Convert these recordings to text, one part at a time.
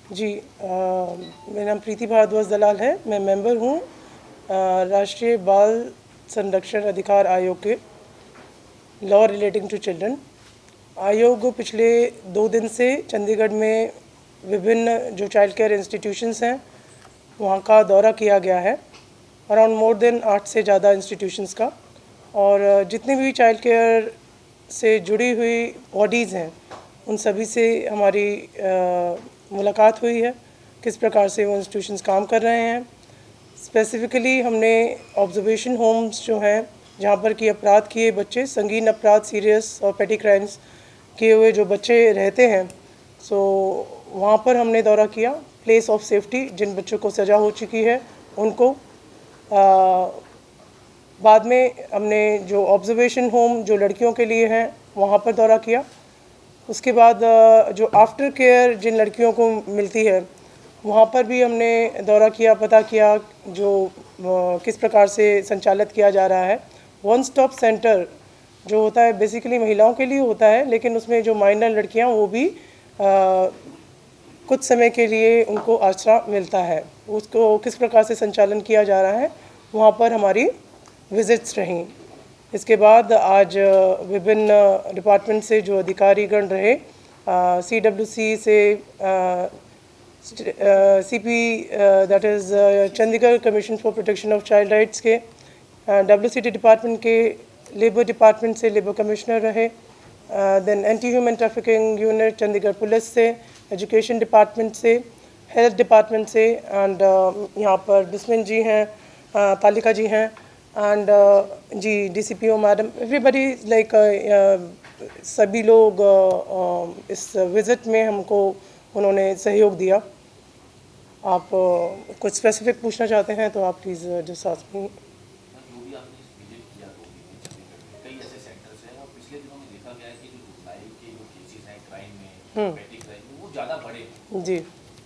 जी, मेरा नाम प्रीति भारद्वाज दलाल है। मैं मेंबर हूँ राष्ट्रीय बाल संरक्षण अधिकार आयोग के, लॉ रिलेटिंग टू चिल्ड्रन। आयोग पिछले 2 दिन से चंडीगढ़ में विभिन्न जो चाइल्ड केयर इंस्टीट्यूशंस हैं वहाँ का दौरा किया गया है, अराउंड मोर देन 8 से ज़्यादा इंस्टीट्यूशंस का। और जितनी भी चाइल्ड केयर से जुड़ी हुई बॉडीज़ हैं उन सभी से हमारी मुलाकात हुई है, किस प्रकार से वो इंस्टीट्यूशंस काम कर रहे हैं। स्पेसिफ़िकली हमने ऑब्जर्वेशन होम्स जो हैं जहाँ पर कि अपराध किए बच्चे, संगीन अपराध, सीरियस और पेटी क्राइम्स किए हुए जो बच्चे रहते हैं, सो वहाँ पर हमने दौरा किया। प्लेस ऑफ सेफ्टी, जिन बच्चों को सज़ा हो चुकी है उनको। बाद में हमने जो ऑब्जर्वेशन होम जो लड़कियों के लिए हैं वहाँ पर दौरा किया। उसके बाद जो आफ्टर केयर जिन लड़कियों को मिलती है वहाँ पर भी हमने दौरा किया, पता किया जो किस प्रकार से संचालित किया जा रहा है। वन स्टॉप सेंटर जो होता है बेसिकली महिलाओं के लिए होता है, लेकिन उसमें जो माइनर लड़कियाँ वो भी कुछ समय के लिए उनको आश्रय मिलता है, उसको किस प्रकार से संचालन किया जा रहा है वहाँ पर हमारी विजिट्स रहीं। इसके बाद आज विभिन्न डिपार्टमेंट से जो अधिकारीगण रहे, CWC से CP that is Chandigarh commission for protection of child rights के, WCT डिपार्टमेंट के, लेबर डिपार्टमेंट से लेबर कमिश्नर रहे, then anti human trafficking unit Chandigarh police से, एजुकेशन डिपार्टमेंट से, हेल्थ डिपार्टमेंट से, एंड यहाँ पर बिस्मिन जी हैं, तालिका जी हैं, एंड जी DCPO मैडम, एवरीबडी लाइक सभी लोग इस विज़िट में हमको उन्होंने सहयोग दिया। आप कुछ स्पेसिफिक पूछना चाहते हैं तो आप प्लीज़ जस्ट आस्क मी। वो ज़्यादा बढ़े जी,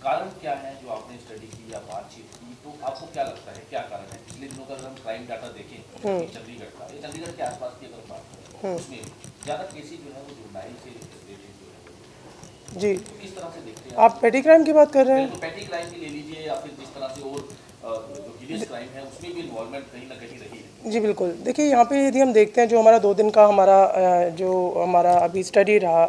कारण क्या है जो आपने स्टडी की या बातचीत की, तो आपको क्या लगता है क्या कारण है? पिछले दिनों का अगर हम क्राइम डाटा देखें चंडीगढ़ का, या चंडीगढ़ के आसपास की अगर बात करें उसमें ज़्यादा केसेस जो है वो जुर्नाइल से रिलेटेड जो है जी, तो किस तरह से देखते हैं आप पेटी क्राइम की बात कर रहे हैं? तो पेटी क्राइम भी ले लीजिए या फिर जिस तरह से और जो हीनियस क्राइम है उसमें भी इन्वॉल्वमेंट कहीं ना कहीं रही है। जी बिल्कुल, देखिए यहाँ पे यदि हम देखते हैं जो हमारा 2 दिन का हमारा अभी स्टडी रहा,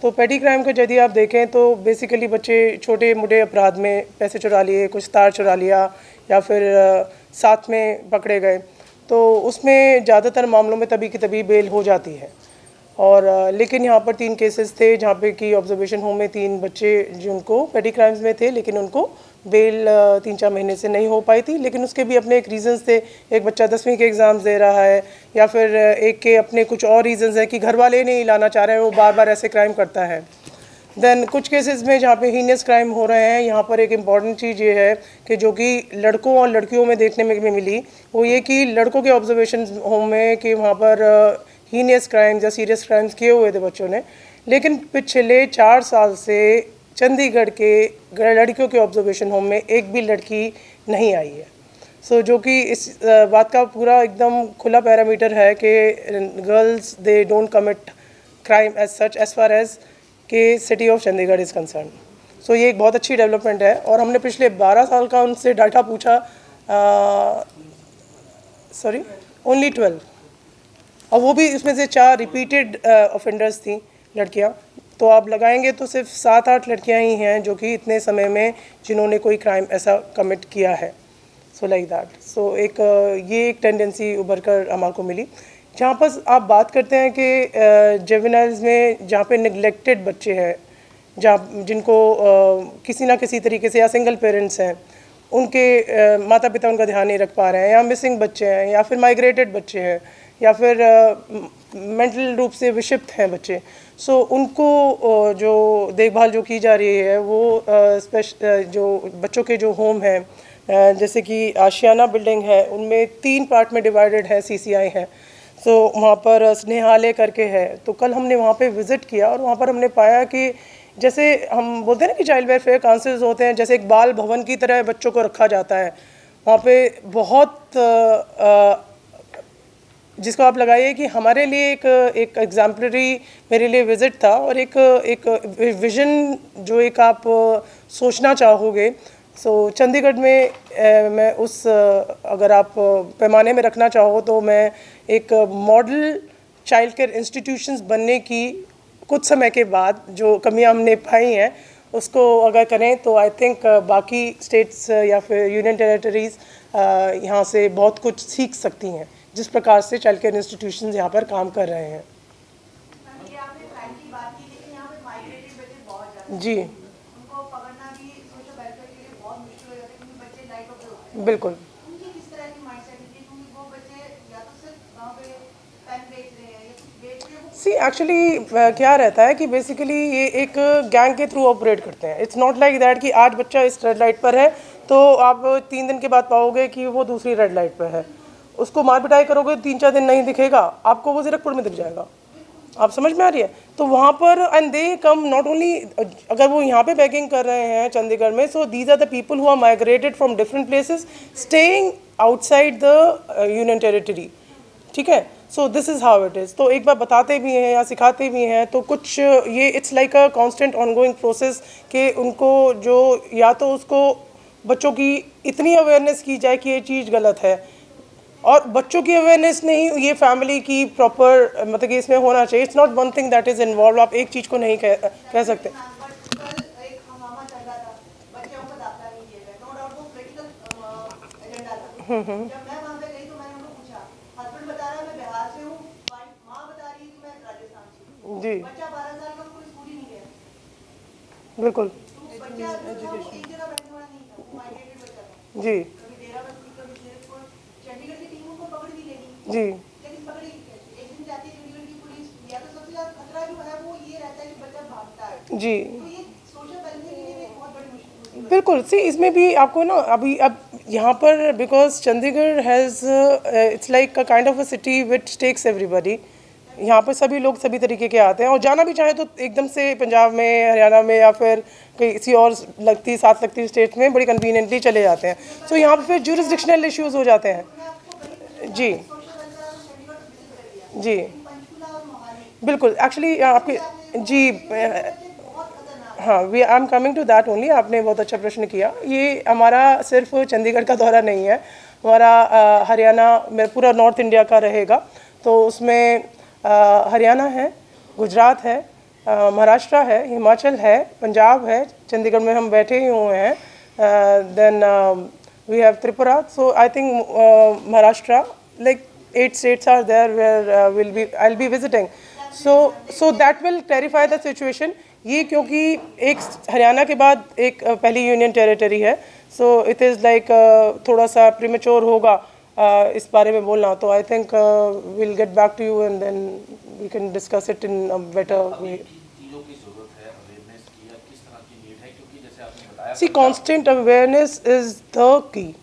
तो पेटी क्राइम का यदि आप देखें तो बेसिकली बच्चे छोटे मोटे अपराध में पैसे चुरा लिए, कुछ तार चुरा लिया या फिर साथ में पकड़े गए, तो उसमें ज़्यादातर मामलों में तभी की तभी बेल हो जाती है। और लेकिन यहाँ पर 3 केसेस थे जहाँ पे कि ऑब्जर्वेशन होम में 3 बच्चे जिनको पेटी क्राइम्स में थे, लेकिन उनको बेल 3-4 महीने से नहीं हो पाई थी, लेकिन उसके भी अपने एक रीज़न्स थे। एक बच्चा 10वीं के एग्ज़ाम्स दे रहा है, या फिर एक के अपने कुछ और रीज़न्स हैं कि घर वाले नहीं लाना चाह रहे हैं, वो बार बार ऐसे क्राइम करता है। देन कुछ केसेस में जहाँ पे हीनियस क्राइम हो रहे हैं, यहाँ पर एक इम्पॉर्टेंट चीज़ ये है कि जो कि लड़कों और लड़कियों में देखने में मिली, वो ये कि लड़कों के ऑब्जर्वेशन होम में कि वहाँ पर हीनियस क्राइम्स या सीरियस क्राइम्स किए हुए थे बच्चों ने, लेकिन पिछले 4 साल से चंडीगढ़ के लड़कियों के ऑब्जर्वेशन होम में एक भी लड़की नहीं आई है। सो जो कि इस बात का पूरा एकदम खुला पैरामीटर है कि girls they don't commit crime as such as far as the city of Chandigarh is concern. So ये एक बहुत अच्छी डेवलपमेंट है। और हमने पिछले 12 साल का उनसे डाटा पूछा, सॉरी ओनली 12, और वो भी इसमें से 4 रिपीटेड ऑफेंडर्स थी लड़कियां। तो आप लगाएंगे तो सिर्फ 7-8 लड़कियां ही हैं जो कि इतने समय में जिन्होंने कोई क्राइम ऐसा कमिट किया है। So like that. सो ये एक टेंडेंसी उभर कर हमारे को मिली। जहाँ पर आप बात करते हैं कि जुवेनाइल्स में जहाँ पे निगलेक्टेड बच्चे हैं, जहाँ जिनको किसी ना किसी तरीके से, या सिंगल पेरेंट्स हैं, उनके माता पिता उनका ध्यान नहीं रख पा रहे हैं, या मिसिंग बच्चे हैं, या फिर माइग्रेटेड बच्चे हैं, या फिर मेंटल रूप से विक्षिप्त हैं बच्चे, सो उनको जो देखभाल जो की जा रही है वो जो बच्चों के जो होम हैं, जैसे कि आशियाना बिल्डिंग है, उनमें 3 पार्ट में डिवाइडेड है, CCI है। सो वहाँ पर स्नेहालय करके है। तो कल हमने वहाँ पे विज़िट किया और वहाँ पर हमने पाया कि जैसे हम बोलते हैं ना कि चाइल्ड वेलफेयर काउंसिल्स होते हैं, जैसे एक बाल भवन की तरह बच्चों को रखा जाता है। वहाँ पे बहुत जिसको आप लगाइए कि हमारे लिए एक एग्जाम्पलरी मेरे लिए विज़िट था, और एक विज़न जो एक आप सोचना चाहोगे। सो चंडीगढ़ में मैं अगर आप पैमाने में रखना चाहो तो मैं एक मॉडल चाइल्ड केयर इंस्टीट्यूशंस बनने की कुछ समय के बाद जो कमियां हमने पाई हैं उसको अगर करें तो आई थिंक बाकी स्टेट्स या फिर यूनियन टेरिटरीज़ यहाँ से बहुत कुछ सीख सकती हैं, जिस प्रकार से चाइल्ड केयर इंस्टीट्यूशंस यहाँ पर काम कर रहे हैं। जी बिल्कुल। सी एक्चुअली क्या रहता है कि बेसिकली ये एक गैंग के थ्रू ऑपरेट करते हैं। इट्स नॉट लाइक दैट कि आज बच्चा इस रेड लाइट पर है तो आप 3 दिन के बाद पाओगे कि वो दूसरी रेड लाइट पर है। उसको मार पिटाई करोगे 3-4 दिन नहीं दिखेगा आपको, वो ज़ीरकपुर में दिख जाएगा। आप समझ में आ रही है? तो वहाँ पर and they come not only, अगर वो यहाँ पे बैगिंग कर रहे हैं चंडीगढ़ में, so these are the people who are migrated from different places staying outside the union territory. ठीक है, so this is how it is. तो एक बार बताते भी हैं या सिखाते भी हैं तो कुछ ये it's like a constant ongoing process कि उनको जो या तो उसको बच्चों की इतनी अवेयरनेस की जाए कि ये चीज़ गलत है, और बच्चों की अवेयरनेस नहीं, ये फैमिली की प्रॉपर मतलब कि इसमें होना चाहिए। It's not one thing that is involve. आप एक चीज़ को नहीं कह सकते। जी बिल्कुल। जी जी जी बिल्कुल। सी इसमें भी आपको ना अभी अब यहाँ पर because Chandigarh has it's like a kind of a city which takes everybody. यहाँ पर सभी लोग सभी तरीके के आते हैं, और जाना भी चाहे तो एकदम से पंजाब में, हरियाणा में या फिर किसी और साथ लगती स्टेट्स में बड़ी कन्वीनियंटली चले जाते हैं। सो यहाँ पर फिर जुरिसडिक्शनल इश्यूज़ हो जाते हैं। जी जी बिल्कुल। एक्चुअली आपके जी हाँ, we I am coming to that only. आपने बहुत अच्छा प्रश्न किया। ये हमारा सिर्फ चंडीगढ़ का दौरा नहीं है, हमारा हरियाणा में पूरा नॉर्थ इंडिया का रहेगा। तो उसमें हरियाणा है, गुजरात है, महाराष्ट्र है, हिमाचल है, पंजाब है, चंडीगढ़ में हम बैठे ही हुए हैं। Then we have Tripura. So I think Maharashtra, like 8 states are there where I'll be visiting. So that will clarify the situation. ये क्योंकि एक हरियाणा के बाद एक पहली यूनियन टेरिटरी है, सो इट इज़ लाइक थोड़ा सा प्रीमेच्योर होगा इस बारे में बोलना। तो I think will get back to you and then we can discuss it in a better way. See constant awareness is the key,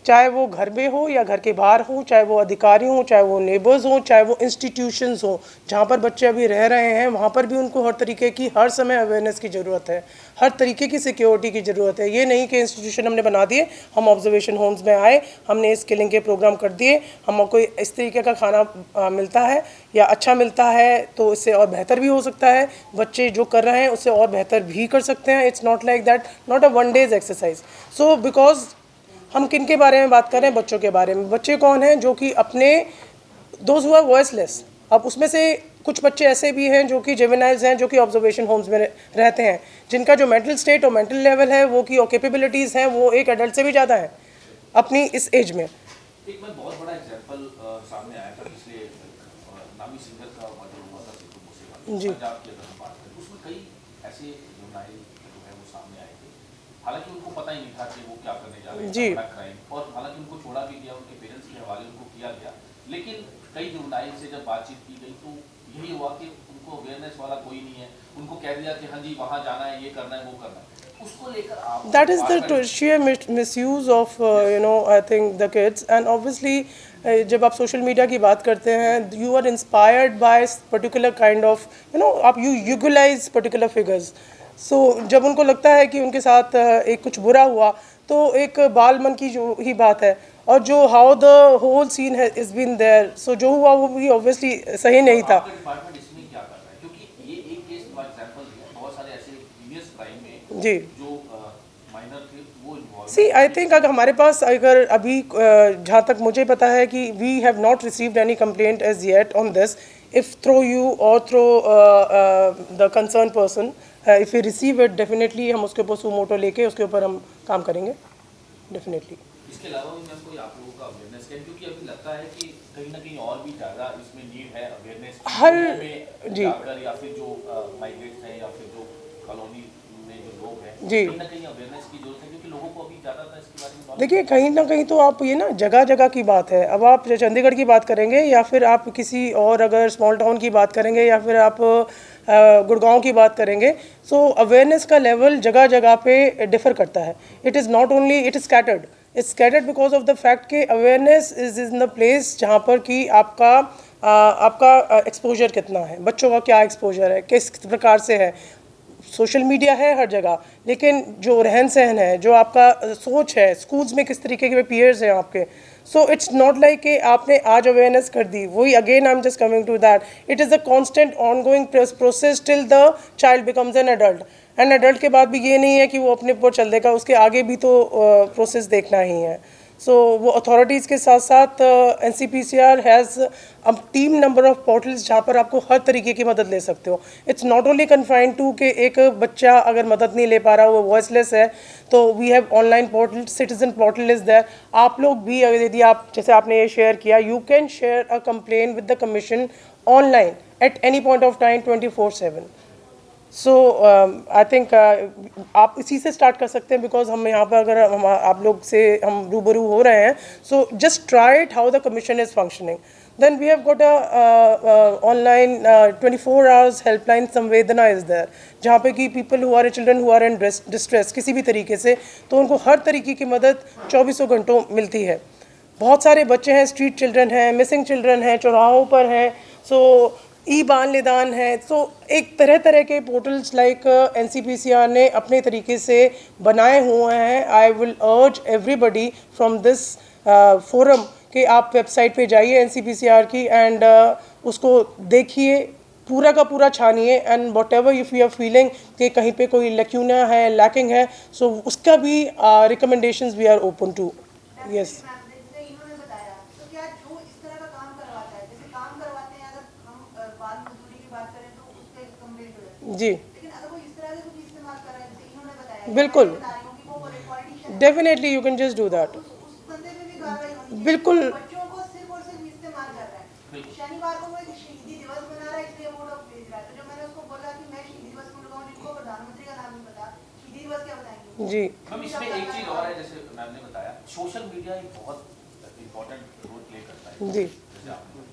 चाहे वो घर में हो या घर के बाहर हो, चाहे वो अधिकारी हों, चाहे वो नेबर्स हों, चाहे वो इंस्टीट्यूशंस हों जहाँ पर बच्चे अभी रह रहे हैं, वहाँ पर भी उनको हर तरीके की हर समय अवेयरनेस की ज़रूरत है, हर तरीके की सिक्योरिटी की ज़रूरत है। ये नहीं कि इंस्टीट्यूशन हमने बना दिए, हम ऑब्जर्वेशन होम्स में आए, हमने स्किलिंग के प्रोग्राम कर दिए, हमको इस तरीके का खाना मिलता है या अच्छा मिलता है तो इससे और बेहतर भी हो सकता है, बच्चे जो कर रहे हैं उससे और बेहतर भी कर सकते हैं। It's not like that, not a one days exercise. So because हम किन के बारे में बात कर रहे हैं? बच्चों के बारे में। बच्चे कौन हैं? जो कि अपने दोज हु आर वॉइसलेस। अब उसमें से कुछ बच्चे ऐसे भी हैं जो कि जुवेनाइल्स हैं, जो कि ऑब्जर्वेशन होम्स में रहते हैं, जिनका जो मेंटल स्टेट और मेंटल लेवल है वो की और कैपेबिलिटीज़ हैं वो एक एडल्ट से भी ज़्यादा है अपनी इस एज में। एक मैं बहुत बड़ा एग्जांपल सामने आया था पिछले नामी सिंगर का मर्डर हुआ था सिद्धू मूसेवाला जी, पंजाब की अगर हम बात करें उसमें कई ऐसे जुवेनाइल जो है वो सामने आए थे। हालांकि उनको पता ही नहीं था कि वो क्या करने जा रहे हैं, बड़ा क्राइम, और हालांकि उनको छोड़ा भी गया, उनके पेरेंट्स के हवाले उनको किया गया। लेकिन कई जुवेनाइल से जब बातचीत की गई तो यही हुआ कि उनको अवेयरनेस वाला कोई नहीं है, उनको कह दिया कि हाँ जी वहाँ जाना है, ये करना है, वो करना है। उसको लेकर आप that is the sheer misuse of I think the kids, and obviously जब आप सोशल मीडिया की बात करते हैं you are inspired by particular kind of आप you utilise particular figures. So जब उनको लगता है कि उनके साथ एक कुछ बुरा हुआ तो एक बाल मन की जो ही बात है, और जो how the whole scene is been there, so जो हुआ वो भी ऑब्वियसली सही नहीं था। आपका डिपार्टमेंट इसमें क्या कर रहा है, क्योंकि ये एक केस फॉर एग्जांपल है, बहुत सारे ऐसे प्रीवियस क्राइम में जी जो माइनर थे वो इन्वॉल्व सी आई थिंक अगर हमारे पास अगर अभी जहाँ तक मुझे पता है कि we have not received any complaint as yet on this, if through you or through the concern person, if you receive it definitely हम उसके ऊपर सुमोटो लेके उसके ऊपर हम काम करेंगे डेफिनेटली। इसके अलावा भी मैम कोई आप लोगों का अवेयरनेस है, क्योंकि अभी लगता है कि कहीं ना कहीं और भी ज़्यादा इसमें नीड है अवेयरनेस में जी जाकर, या फिर जो माइग्रेट्स हैं या फिर जो कॉलोनी में जो लोग हैं, जी कहीं ना कहीं अवेयरनेस की जरूरत है, क्योंकि लोगों को अभी ज़्यादातर इसके बारे में knowledge देखिए कहीं ना कहीं तो आप ये ना जगह जगह की बात है। अब आप चंडीगढ़ की बात करेंगे या फिर आप किसी और अगर स्मॉल टाउन की बात करेंगे या फिर आप गुड़गांव की बात करेंगे, सो अवेयरनेस का लेवल जगह जगह पे डिफर करता है। It is not only it is scattered, it's scattered because of the fact कि awareness is in the place जहाँ पर कि आपका एक्सपोजर कितना है, बच्चों का क्या एक्सपोजर है, किस प्रकार से है। सोशल मीडिया है हर जगह, लेकिन जो रहन सहन है, जो आपका सोच है, स्कूल्स में किस तरीके के पीयर्स हैं आपके, सो इट्स नॉट लाइक कि आपने आज अवेयरनेस कर दी, वही again I am just coming to that, it is a constant on going process till the child becomes an adult. And adult के बाद भी ये नहीं है कि वो अपने ऊपर चल देगा, उसके आगे भी तो प्रोसेस देखना ही है। सो वो अथॉरिटीज़ के साथ साथ NCPCR has a team number of portals जहाँ पर आपको हर तरीके की मदद ले सकते हो। It's not only confined to कि एक बच्चा अगर मदद नहीं ले पा रहा, वो वॉइसलेस है, तो we have online portal, citizen portal is there. आप लोग भी अगर यदि आप जैसे आपने ये शेयर किया, you can share a complain with the commission online at any point of time 24/7। So I think आप इसी से स्टार्ट कर सकते हैं, बिकॉज हम यहाँ पर अगर हम आप लोग से हम रूबरू हो रहे हैं, so just try it how the commission is functioning. Then we have got a online 24 hours helpline Samvedna is there, जहाँ पे कि people who are children who are in distress किसी भी तरीके से, तो उनको हर तरीके की मदद 24 घंटों मिलती है। बहुत सारे बच्चे हैं, स्ट्रीट चिल्ड्रन हैं, मिसिंग चिल्ड्रन हैं, चौराहों पर हैं, सो ई बाल निदान है। तो एक तरह तरह के पोर्टल्स लाइक NCPCR ने अपने तरीके से बनाए हुए हैं। आई विल अर्ज एवरीबडी फ्रॉम दिस फोरम कि आप वेबसाइट पे जाइए NCPCR की एंड उसको देखिए, पूरा का पूरा छानिए, and whatever if you are feeling कि कहीं पे कोई लैक्यूना है, लैकिंग है, सो उसका भी recommendations we are open to. Yes इन्होंने बताया, तो क्या जो इस तरह का काम करवाता है, जैसे काम करवाते हैं, अगर हम बाल मजदूरी की बात करें तो उस पर कंप्लेंट हो जाती है, जी लेकिन अगर वो इस तरह से कुछ इस्तेमाल कर रहा है, जैसे इन्होंने बताया, बिल्कुल, मैं बता रही हूँ कि वो politician, definitely you can just do that. उस बंदे पे भी कार्रवाई होनी चाहिए। बिल्कुल बच्चों को सिर्फ और सिर्फ इस्तेमाल कर रहा है। शनिवार को वो एक शहीदी दिवस मना रहा है, इसलिए वो लोग भेज रहा है। तो जब मैंने उसको बोला कि मैं शहीदी दिवस को लगाऊं, जिनको प्रधानमंत्री का नाम नहीं पता, शहीदी दिवस क्या बताएंगे? जी मैम इसमें एक चीज और है, जैसे मैम ने बताया, सोशल मीडिया एक बहुत इंपॉर्टेंट रोल प्ले करता है। जी जैसे आपने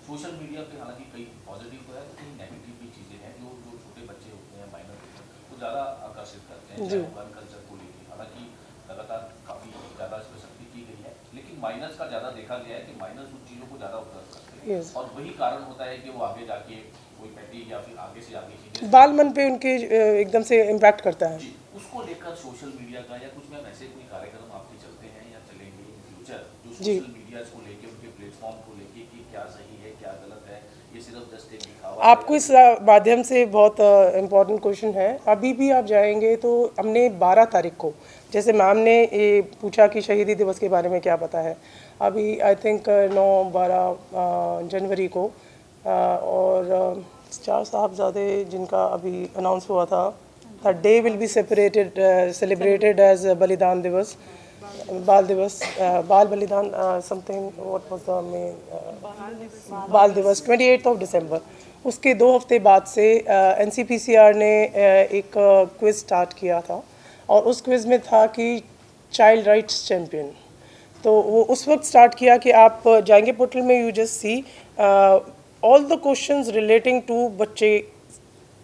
सोशल मीडिया पे हालांकि कई पॉजिटिव तो है, कई नेगेटिव भी चीज़ें हैं, जो जो छोटे बच्चे होते हैं, माइनर होते हैं, वो ज़्यादा आकर्षित करते हैं, चाहे गन कल्चर को लेकर। हालांकि लगातार काफ़ी ज़्यादा इस पर सख्ती की गई है, लेकिन माइनर्स का ज़्यादा देखा गया है कि माइनर्स उन चीज़ों को ज़्यादा उपलब्ध करते हैं, Yes. और वही कारण होता है कि वो आगे जाके कोई पैटी या फिर आगे से आगे चीज़ें बाल मन पे उनके एकदम से इम्पैक्ट करता है। जी, उसको लेकर सोशल मीडिया का या कुछ मैम ऐसे कोई कार्यक्रम आपके चलते हैं या चलेंगे इन फ्यूचर, जो जी। सोशल मीडिया को लेके, उनके प्लेटफॉर्म को लेके कि क्या सही है क्या गलत है, ये सिर्फ जस्ट एक दिखावा है? आपको इस माध्यम से बहुत इम्पोर्टेंट क्वेश्चन है। अभी भी आप जाएंगे तो हमने 12 तारीख को, जैसे मैम ने ये पूछा कि शहीदी दिवस के बारे में क्या पता है, अभी आई थिंक 9-12 जनवरी को और 4 साहबजादे जिनका अभी अनाउंस हुआ था, the day will be celebrated as Balidan Diwas, Bal Diwas, Bal Balidan something, what was the main, Bal Diwas 28 दिसंबर। उसके 2 हफ्ते बाद से NCPCR ने एक क्विज स्टार्ट किया था, और उस क्विज में था कि चाइल्ड राइट्स चैम्पियन। तो वो उस वक्त स्टार्ट किया कि आप जाएंगे पोर्टल में, you just see all the questions relating to बच्चे,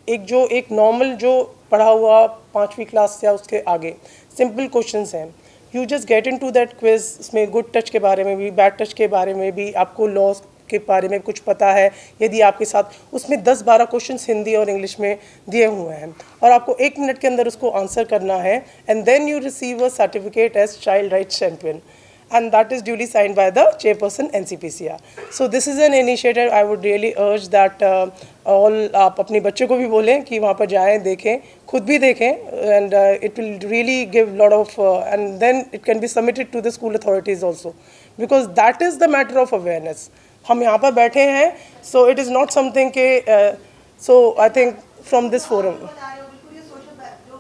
एक नॉर्मल जो पढ़ा हुआ 5वीं क्लास या उसके आगे सिंपल क्वेश्चंस हैं। You just get into that quiz. इसमें गुड टच के बारे में भी, बैड टच के बारे में भी, आपको लॉज के बारे में कुछ पता है यदि आपके साथ, उसमें 10-12 क्वेश्चंस हिंदी और इंग्लिश में दिए हुए हैं, और आपको 1 मिनट के अंदर उसको आंसर करना है, and then you receive a certificate as child rights champion. and that is duly signed by the chairperson NCPCR. So this is an initiative I would really urge that all आप अपने बच्चों को भी बोलें कि वहाँ पर जाएं, देखें, खुद भी देखें, and it will really give lot of and then it can be submitted to the school authorities also, because that is the matter of awareness. हम यहाँ पर बैठे हैं, so it is not something के so I think from this forum. बता रहे हो बिल्कुल, ये सोशल जो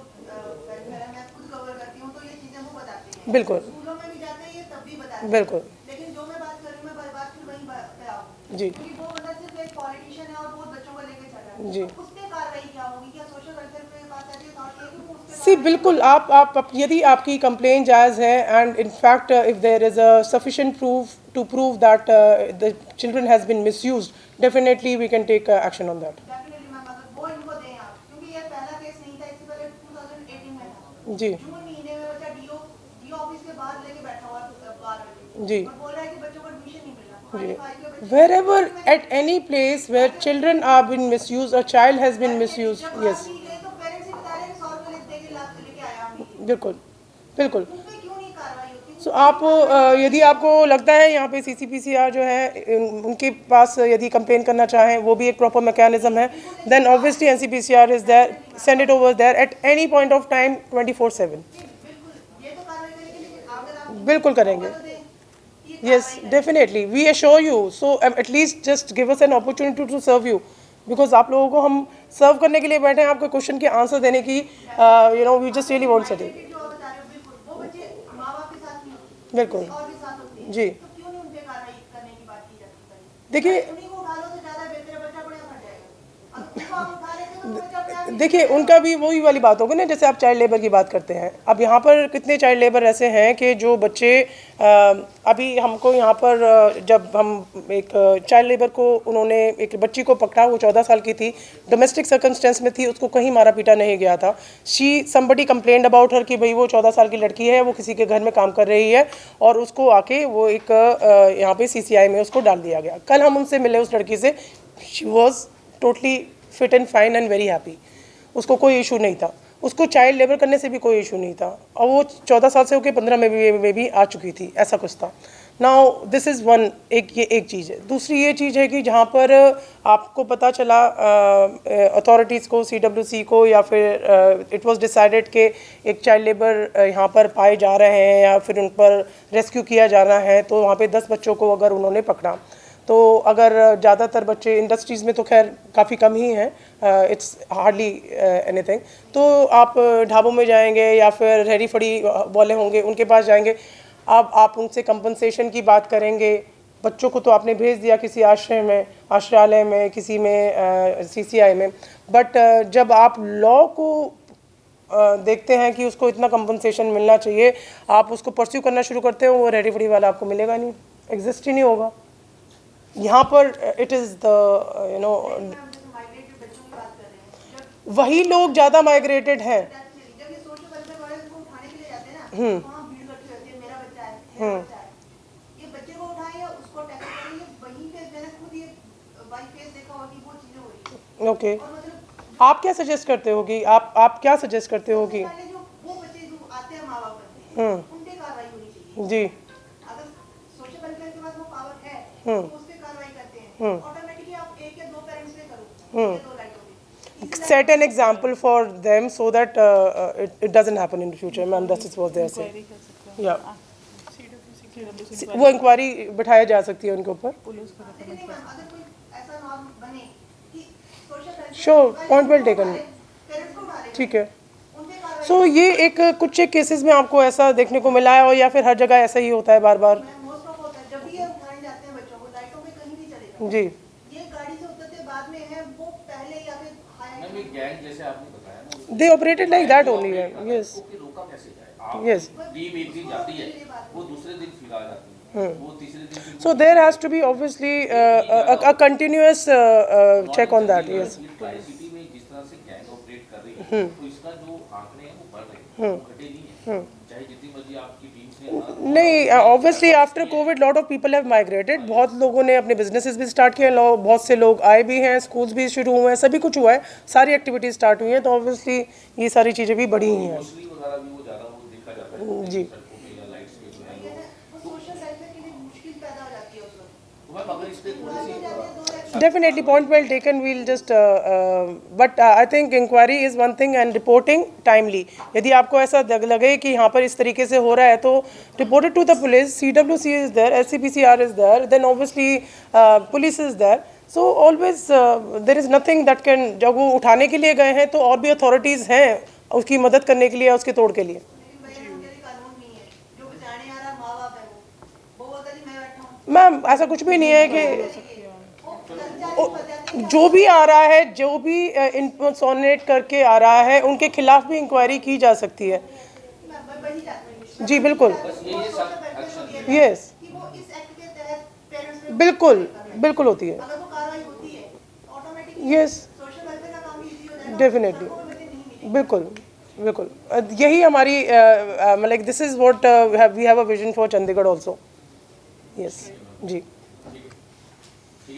वेलफेयर है, मैं खुद कवर करती हूँ, तो ये चीजें वो बताते हैं। बिल्कुल। स्कूलों में भी जाते हैं, ये तब भी बताते हैं। बिल्कुल। लेकिन जो मैं बात कर रही हूँ, मैं बात फिर वहीं पे आऊँ। जी। क्योंकि वो बंदा सिर्फ एक पॉलिटिशियन है और बहुत बच्चों को लेके चल रहा है। जी। उस पे कार्रवाई क्या होगी? क्या सोशल वेलफेयर पे बात आती है तो आप कहेंगे वो उस पे सी बिल्कुल, आप यदि आपकी कंप्लेन जायज़ है and in fact if there is a sufficient proof to prove that the children has been misused, definitely we can take action on that. Definitely ma'am, अगर वो इनको दें आप, क्योंकि ये पहला केस नहीं था, इससे पहले 2018 में था। जी जून महीने में बच्चा डीओ ऑफिस के बाहर लेके बैठा हुआ 12 बजे जी और बोल रहा है कि बच्चों को एडमिशन नहीं मिल रहा। जी. 25 के बच्चे Wherever at any place where children are being misused, a child has been misused, जब yes, बात की गई तो पेरेंट्स ही बता रहे हैं कि 100 रुपए दे के लेके आया हम। बिल्कुल बिल्कुल. उन पे क्यों नहीं कार्रवाई होती? सो आप यदि आपको लगता है यहाँ पे CCPCR जो है उनके पास यदि कंप्लेन करना चाहें, वो भी एक प्रॉपर मैकेनिज्म है, then obviously NCPCR is there, send it over there at any point of time 24/7. बिल्कुल, ये तो कार्रवाई करेंगे, लेकिन अगर आप बिल्कुल करेंगे. तो दें, ये Yes, definitely. We assure you. So at least just give us an opportunity to serve you, because आप लोगों को हम सर्व करने के लिए बैठे हैं, आपके क्वेश्चन के आंसर देने की we just really want to settle. जो आप बता रहे हो, बिल्कुल वो बच्चे माँ बाप के साथ नहीं होते, बिल्कुल. किसी और के साथ होते हैं। जी. तो क्यों नहीं उन पे कार्रवाई करने की बात की जाती है? देखिए उन्हीं को उठा लो तो ज्यादा बेहतर है, बच्चा अपने आप हट जाएगा। अगर उनको आप उठा लेते तो बच्चा अपने आप ही देखिए उनका भी वही वाली बात होगी ना, जैसे आप चाइल्ड लेबर की बात करते हैं. अब यहाँ पर कितने चाइल्ड लेबर ऐसे हैं कि जो बच्चे अभी हमको यहाँ पर जब हम एक चाइल्ड लेबर को उन्होंने एक बच्ची को पकड़ा, वो 14 साल की थी, डोमेस्टिक सर्कमस्टेंस में थी, उसको कहीं मारा पीटा नहीं गया था. समबडी कंप्लेंड अबाउट हर कि भाई वो 14 साल की लड़की है, वो किसी के घर में काम कर रही है, और उसको आके वो एक यहाँ पे CCI में उसको डाल दिया गया. कल हम उनसे मिले उस लड़की से, she was totally fit and fine and very happy. उसको कोई इशू नहीं था, उसको चाइल्ड लेबर करने से भी कोई इशू नहीं था, और वो 14 साल से होकर 15 में भी आ चुकी थी, ऐसा कुछ था. नाउ दिस इज़ वन, ये एक चीज़ है. दूसरी ये चीज़ है कि जहाँ पर आपको पता चला अथॉरिटीज़ को, CWC को, या फिर इट वाज डिसाइडेड कि एक चाइल्ड लेबर यहाँ पर पाए जा रहे हैं या फिर उन पर रेस्क्यू किया जाना है, तो वहाँ पे 10 बच्चों को अगर उन्होंने पकड़ा, तो अगर ज़्यादातर बच्चे इंडस्ट्रीज़ में तो खैर काफ़ी कम ही हैं, इट्स हार्डली एनीथिंग, तो आप ढाबों में जाएंगे या फिर रेहड़ी फड़ी वाले होंगे, उनके पास जाएंगे, आप उनसे कंपनसेशन की बात करेंगे. बच्चों को तो आपने भेज दिया किसी आश्रयालय में, किसी में CCI में, बट जब आप लॉ को देखते हैं कि उसको इतना कंपनसेशन मिलना चाहिए, आप उसको परस्यू करना शुरू करते हो, वो रेहड़ी फड़ी वाला आपको मिलेगा नहीं, एग्जिस्ट ही नहीं होगा. यहाँ पर इट इज़ द माइग्रेटेड बच्चों की बात कर रहे हैं, जब वही लोग ज़्यादा माइग्रेटेड हैं. जब ये सोशल वेलफेयर वाले उनको उठाने के लिए जाते हैं ना, तो वहाँ भीड़ इकट्ठी होती है, मेरा बच्चा है, मेरा बच्चा है। ये बच्चे को उठाएं या उसको टैकल करें, ये वहीं पे मैंने खुद ये बाई फेस देखा होगी, वो चीजें हो रही है। ओके, और मतलब आप क्या सजेस्ट करते हो कि आप क्या सजेस्ट करते हो कि पहले जो वो बच्चे जो आते हैं माँ बाप बनते हैं, उन पे कार्रवाई होनी चाहिए। जी अगर सोशल वेलफेयर के पास वो पावर है तो उस पे कार्रवाई करते हैं, ऑटोमेटिकली आप 1 या 2 पेरेंट्स पे करो, 2 लाइट होगी। set an example for them so that it doesn't happen in the future. Ma'am, that is what they are saying. Yeah. वो इंक्वायरी बिठाया जा सकती है उनके ऊपर. लेकिन नहीं मैम, अगर कोई ऐसा नॉर्म बने कि social welfare Sure, point well taken. Parents को उठा ले, ठीक है. उन पे कार्रवाई। सो ये एक कुछ एक केसेस में आपको ऐसा देखने को मिला है, और या फिर हर जगह ऐसा ही होता है बार बार. मोस्ट ऑफ होता है, जब भी ये उठाने जाते हैं बच्चों को, लाइटों पे कहीं भी चले जाओ, जी ये गाड़ी से उतरते बाद में है, वो पहले या फिर मैम ये गैंग जैसे आपने बताया ना, they operated like that only. Yes. उसको रोका कैसे जाए? आप Yes. टीम एक दिन जाती है, वो दूसरे दिन फिर आ जाती है, वो तीसरे दिन फिर So there has to be obviously a continuous check on that. Yes. Tri city में जिस तरह से गैंग ऑपरेट कर रही है, तो इसका जो आंकड़े हैं वो बढ़ रहे हैं, वो घटे नहीं है, चाहे जितनी मर्जी आपकी टीम से नहीं, obviously after Covid lot of people have migrated. बहुत लोगों ने अपने बिजनेसेस भी स्टार्ट किए, बहुत से लोग आए भी हैं, स्कूल्स भी शुरू हुए हैं, सभी कुछ हुआ है, सारी एक्टिविटीज स्टार्ट हुई हैं, तो ऑब्वियसली ये सारी चीज़ें भी बढ़ी ही हैं. मछली वगैरह भी वो ज़्यादा वो देखा जाता है जी सड़कों पे या लाइट्स पे जो है वो सोशल तो मैम अगर इस पे थोड़ी सी Definitely, point well taken. We'll just, but I think inquiry is one thing and reporting timely. यदि आपको ऐसा लगे कि यहाँ पर इस तरीके से हो रहा है तो report it to the police. CWC is there, SCPCR is there, then obviously police is there. So always there is nothing that can, जब वो उठाने के लिए गए हैं तो और भी authorities हैं उसकी मदद करने के लिए, उसके तोड़ के लिए. लेकिन भैया उनके लिए कानून नहीं है, जो बचाने आ रहा माँ बाप है वो बोलता है मैं बैठा हूँ। मैम ऐसा कुछ भी नहीं है कि जो भी आ रहा है, जो भी इंपोर्सोनेट करके आ रहा है, उनके खिलाफ भी इंक्वायरी की जा सकती है. जी बिल्कुल, यस, कि वो इस एक्ट के तहत पेरेंट्स पे बिल्कुल बिल्कुल होती है. अगर वो कार्रवाई होती है ऑटोमेटिक यस, सोशल वेलफेयर का काम भी इजी हो जाएगा। डेफिनेटली, सबको मदद नहीं मिलेगी। बिल्कुल बिल्कुल. यही हमारी मतलब this is what we have a vision for Chandigarh also. Yes ji.